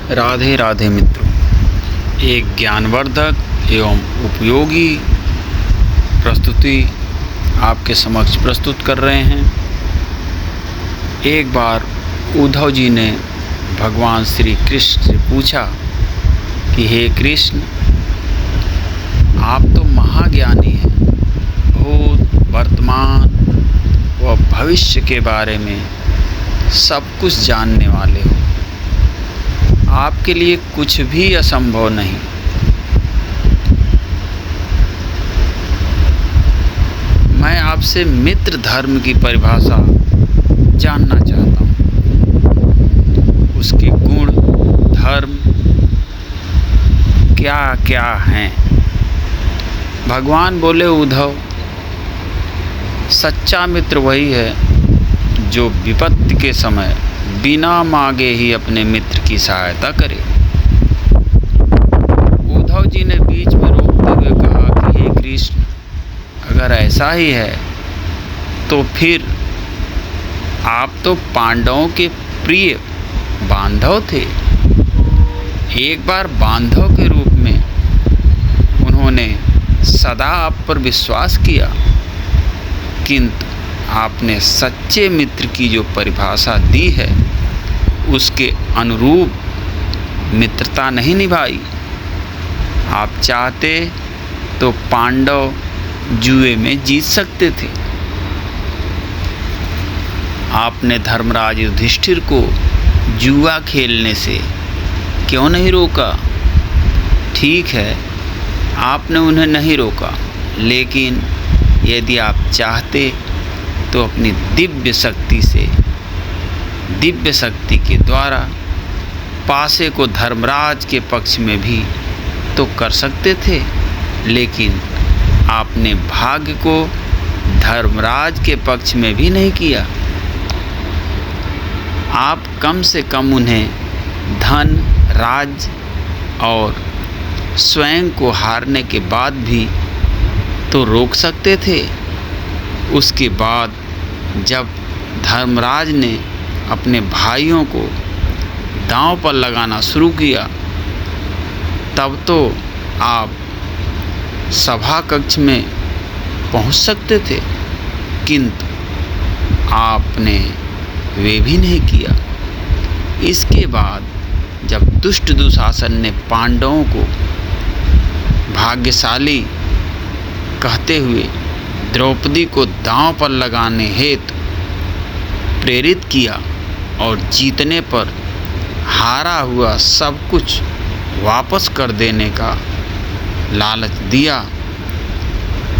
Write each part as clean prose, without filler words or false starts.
राधे राधे मित्रों, एक ज्ञानवर्धक एवं उपयोगी प्रस्तुति आपके समक्ष प्रस्तुत कर रहे हैं। एक बार उद्धव जी ने भगवान श्री कृष्ण से पूछा कि हे कृष्ण, आप तो महाज्ञानी हैं, भूत, वर्तमान व भविष्य के बारे में सब कुछ जानने वाले हो। आपके लिए कुछ भी असंभव नहीं। मैं आपसे मित्र धर्म की परिभाषा जानना चाहता हूँ, उसके गुण धर्म क्या क्या हैं। भगवान बोले, उद्धव, सच्चा मित्र वही है जो विपत्ति के समय बिना मांगे ही अपने मित्र की सहायता करे। उद्धव जी ने बीच में रोकते हुए कहा कि हे कृष्ण, अगर ऐसा ही है तो फिर आप तो पांडवों के प्रिय बांधव थे। एक बार बांधव के रूप में उन्होंने सदा आप पर विश्वास किया, किंतु आपने सच्चे मित्र की जो परिभाषा दी है उसके अनुरूप मित्रता नहीं निभाई। आप चाहते तो पांडव जुए में जीत सकते थे। आपने धर्मराज युधिष्ठिर को जुआ खेलने से क्यों नहीं रोका? ठीक है, आपने उन्हें नहीं रोका, लेकिन यदि आप चाहते तो अपनी दिव्य शक्ति के द्वारा पासे को धर्मराज के पक्ष में भी तो कर सकते थे, लेकिन आपने भाग्य को धर्मराज के पक्ष में भी नहीं किया। आप कम से कम उन्हें धन, राज और स्वयं को हारने के बाद भी तो रोक सकते थे। उसके बाद जब धर्मराज ने अपने भाइयों को दांव पर लगाना शुरू किया, तब तो आप सभा कक्ष में पहुंच सकते थे, किंतु आपने वे भी नहीं किया। इसके बाद जब दुष्ट दुशासन ने पांडवों को भाग्यशाली कहते हुए द्रौपदी को दांव पर लगाने हेतु प्रेरित किया और जीतने पर हारा हुआ सब कुछ वापस कर देने का लालच दिया,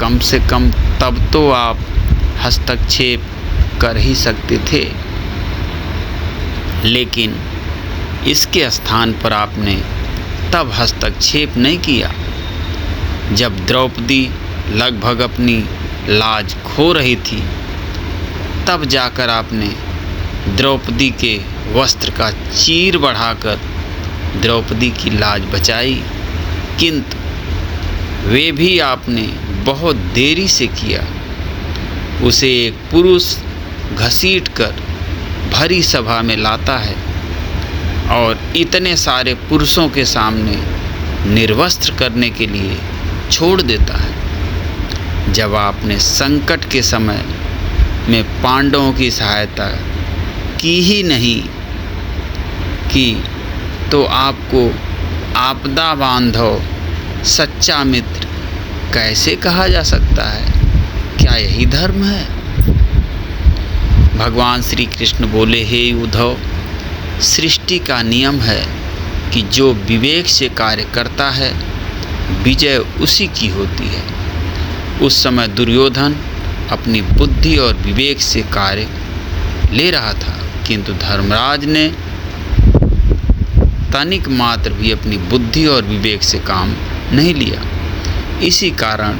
कम से कम तब तो आप हस्तक्षेप कर ही सकते थे। लेकिन इसके स्थान पर आपने तब हस्तक्षेप नहीं किया जब द्रौपदी लगभग अपनी लाज खो रही थी। तब जाकर आपने द्रौपदी के वस्त्र का चीर बढ़ाकर द्रौपदी की लाज बचाई, किंतु वे भी आपने बहुत देरी से किया। उसे एक पुरुष घसीटकर भरी सभा में लाता है और इतने सारे पुरुषों के सामने निर्वस्त्र करने के लिए छोड़ देता है। जब आपने संकट के समय में पांडवों की सहायता की ही नहीं की, तो आपको आपदा बांधव, सच्चा मित्र कैसे कहा जा सकता है? क्या यही धर्म है? भगवान श्री कृष्ण बोले, हे उद्धव, सृष्टि का नियम है कि जो विवेक से कार्य करता है विजय उसी की होती है। उस समय दुर्योधन अपनी बुद्धि और विवेक से कार्य ले रहा था, किंतु धर्मराज ने तनिक मात्र भी अपनी बुद्धि और विवेक से काम नहीं लिया। इसी कारण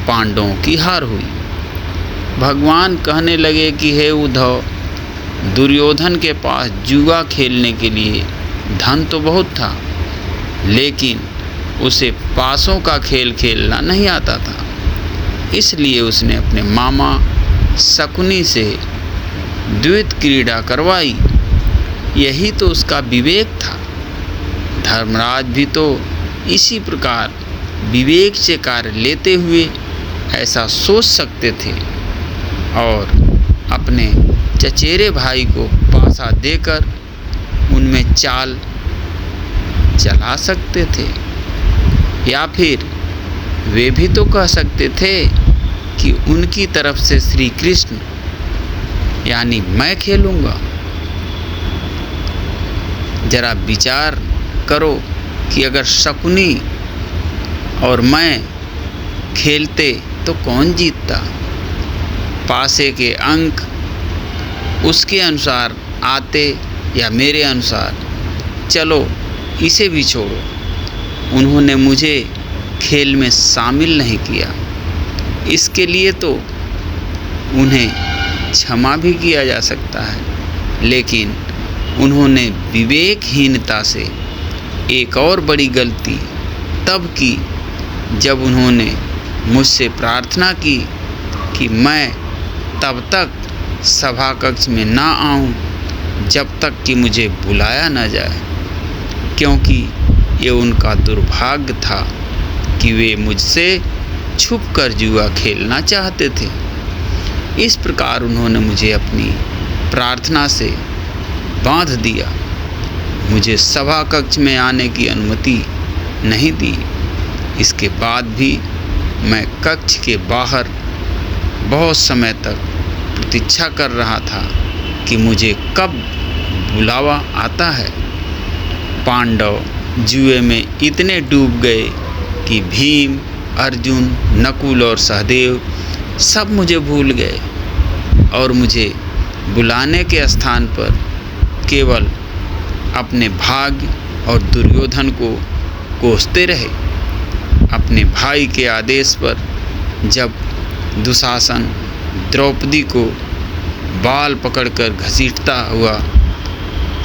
पांडवों की हार हुई। भगवान कहने लगे कि हे उद्धव, दुर्योधन के पास जुआ खेलने के लिए धन तो बहुत था, लेकिन उसे पासों का खेल खेलना नहीं आता था। इसलिए उसने अपने मामा शकुनी से द्वैत क्रीड़ा करवाई। यही तो उसका विवेक था। धर्मराज भी तो इसी प्रकार विवेक से कार्य लेते हुए ऐसा सोच सकते थे और अपने चचेरे भाई को पासा देकर उनमें चाल चला सकते थे। या फिर वे भी तो कह सकते थे कि उनकी तरफ से श्री कृष्ण यानी मैं खेलूँगा। जरा विचार करो कि अगर शकुनी और मैं खेलते तो कौन जीतता। पासे के अंक उसके अनुसार आते या मेरे अनुसार। चलो इसे भी छोड़ो, उन्होंने मुझे खेल में शामिल नहीं किया, इसके लिए तो उन्हें क्षमा भी किया जा सकता है। लेकिन उन्होंने विवेकहीनता से एक और बड़ी गलती तब की जब उन्होंने मुझसे प्रार्थना की कि मैं तब तक सभा कक्ष में ना आऊं जब तक कि मुझे बुलाया न जाए, क्योंकि ये उनका दुर्भाग्य था कि वे मुझसे छुपकर जुआ खेलना चाहते थे। इस प्रकार उन्होंने मुझे अपनी प्रार्थना से बांध दिया, मुझे सभा कक्ष में आने की अनुमति नहीं दी। इसके बाद भी मैं कक्ष के बाहर बहुत समय तक प्रतीक्षा कर रहा था कि मुझे कब बुलावा आता है। पांडव जुए में इतने डूब गए कि भीम, अर्जुन, नकुल और सहदेव सब मुझे भूल गए और मुझे बुलाने के स्थान पर केवल अपने भाग्य और दुर्योधन को कोसते रहे। अपने भाई के आदेश पर जब दुशासन द्रौपदी को बाल पकड़कर घसीटता हुआ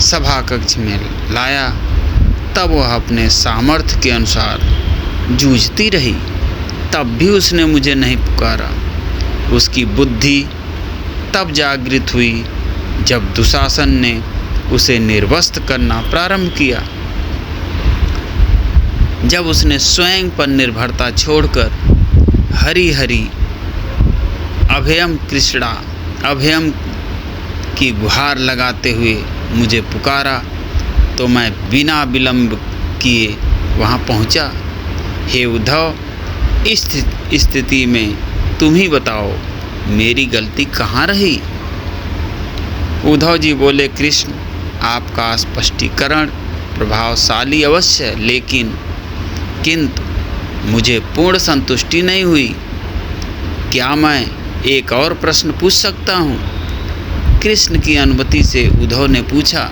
सभा कक्ष में लाया, तब वह अपने सामर्थ्य के अनुसार जूझती रही। तब भी उसने मुझे नहीं पुकारा। उसकी बुद्धि तब जागृत हुई जब दुशासन ने उसे निर्वस्त्र करना प्रारंभ किया, जब उसने स्वयं पर निर्भरता छोड़कर हरि हरि अभयम कृष्णा अभयम की गुहार लगाते हुए मुझे पुकारा, तो मैं बिना विलंब किए वहाँ पहुँचा। हे उद्धव, इस स्थिति में तुम ही बताओ मेरी गलती कहाँ रही। उद्धव जी बोले, कृष्ण, आपका स्पष्टीकरण प्रभावशाली अवश्य है, लेकिन किंतु मुझे पूर्ण संतुष्टि नहीं हुई। क्या मैं एक और प्रश्न पूछ सकता हूँ? कृष्ण की अनुमति से उद्धव ने पूछा।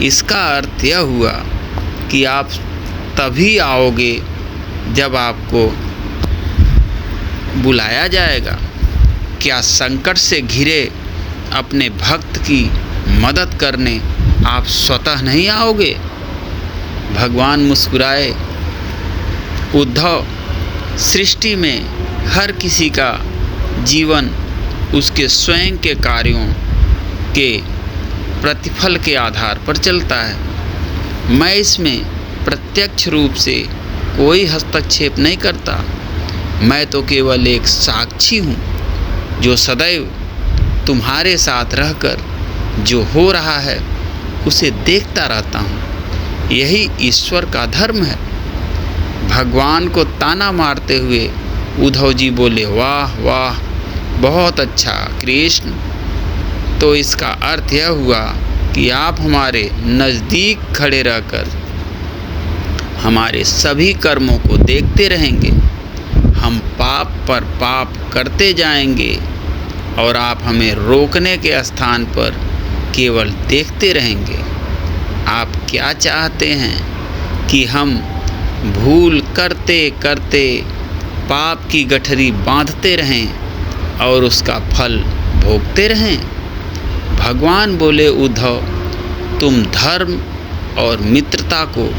इसका अर्थ यह हुआ कि आप तभी आओगे जब आपको बुलाया जाएगा। क्या संकट से घिरे अपने भक्त की मदद करने आप स्वतः नहीं आओगे? भगवान मुस्कुराए। उद्धव, सृष्टि में हर किसी का जीवन उसके स्वयं के कार्यों के प्रतिफल के आधार पर चलता है। मैं इसमें प्रत्यक्ष रूप से कोई हस्तक्षेप नहीं करता। मैं तो केवल एक साक्षी हूँ जो सदैव तुम्हारे साथ रहकर जो हो रहा है उसे देखता रहता हूँ। यही ईश्वर का धर्म है। भगवान को ताना मारते हुए उद्धव जी बोले, वाह वाह, बहुत अच्छा कृष्ण। तो इसका अर्थ यह हुआ कि आप हमारे नज़दीक खड़े रहकर हमारे सभी कर्मों को देखते रहेंगे। हम पाप पर पाप करते जाएंगे और आप हमें रोकने के स्थान पर केवल देखते रहेंगे। आप क्या चाहते हैं कि हम भूल करते करते पाप की गठरी बांधते रहें और उसका फल भोगते रहें? भगवान बोले, उद्धव, तुम धर्म और मित्रता को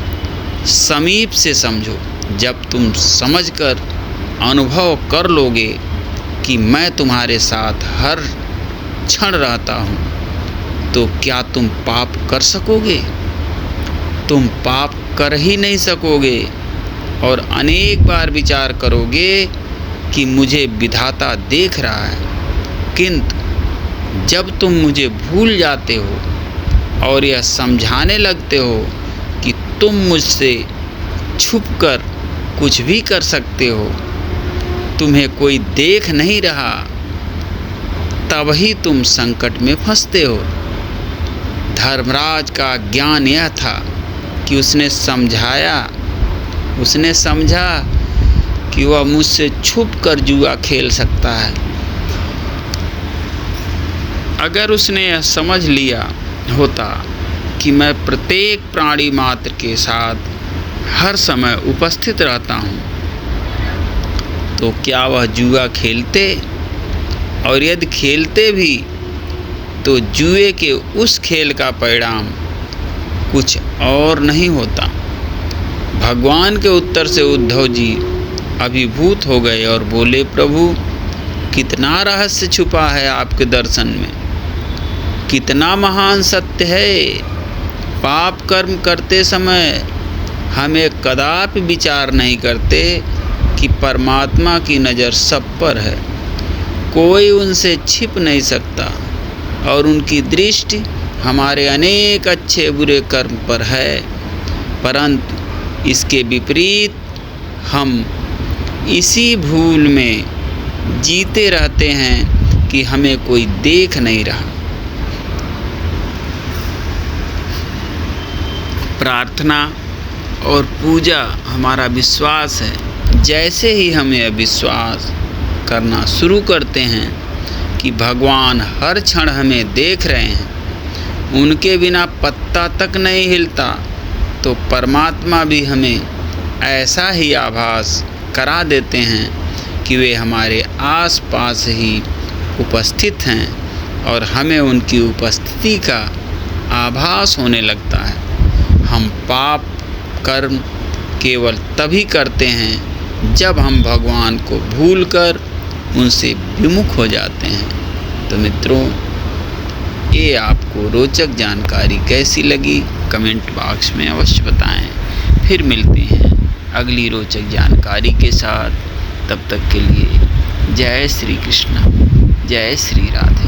समीप से समझो। जब तुम समझकर अनुभव कर लोगे कि मैं तुम्हारे साथ हर क्षण रहता हूँ, तो क्या तुम पाप कर सकोगे? तुम पाप कर ही नहीं सकोगे और अनेक बार विचार करोगे कि मुझे विधाता देख रहा है। किंतु जब तुम मुझे भूल जाते हो और यह समझाने लगते हो कि तुम मुझसे छुपकर कुछ भी कर सकते हो, तुम्हें कोई देख नहीं रहा, तब ही तुम संकट में फंसते हो। धर्मराज का ज्ञान यह था कि उसने समझा कि वह मुझसे छुपकर जुआ खेल सकता है। अगर उसने यह समझ लिया होता कि मैं प्रत्येक प्राणी मात्र के साथ हर समय उपस्थित रहता हूँ, तो क्या वह जुआ खेलते? और यदि खेलते भी तो जुए के उस खेल का परिणाम कुछ और नहीं होता। भगवान के उत्तर से उद्धव जी अभिभूत हो गए और बोले, प्रभु, कितना रहस्य छुपा है आपके दर्शन में, कितना महान सत्य है। पाप कर्म करते समय हमें कदापि विचार नहीं करते कि परमात्मा की नज़र सब पर है, कोई उनसे छिप नहीं सकता और उनकी दृष्टि हमारे अनेक अच्छे बुरे कर्म पर है। परंतु इसके विपरीत हम इसी भूल में जीते रहते हैं कि हमें कोई देख नहीं रहा। प्रार्थना और पूजा हमारा विश्वास है। जैसे ही हम यह विश्वास करना शुरू करते हैं कि भगवान हर क्षण हमें देख रहे हैं, उनके बिना पत्ता तक नहीं हिलता, तो परमात्मा भी हमें ऐसा ही आभास करा देते हैं कि वे हमारे आसपास ही उपस्थित हैं और हमें उनकी उपस्थिति का आभास होने लगता है। हम पाप कर्म केवल तभी करते हैं जब हम भगवान को भूलकर उनसे विमुख हो जाते हैं। तो मित्रों, ये आपको रोचक जानकारी कैसी लगी कमेंट बॉक्स में अवश्य बताएं। फिर मिलते हैं अगली रोचक जानकारी के साथ। तब तक के लिए जय श्री कृष्ण, जय श्री राधे।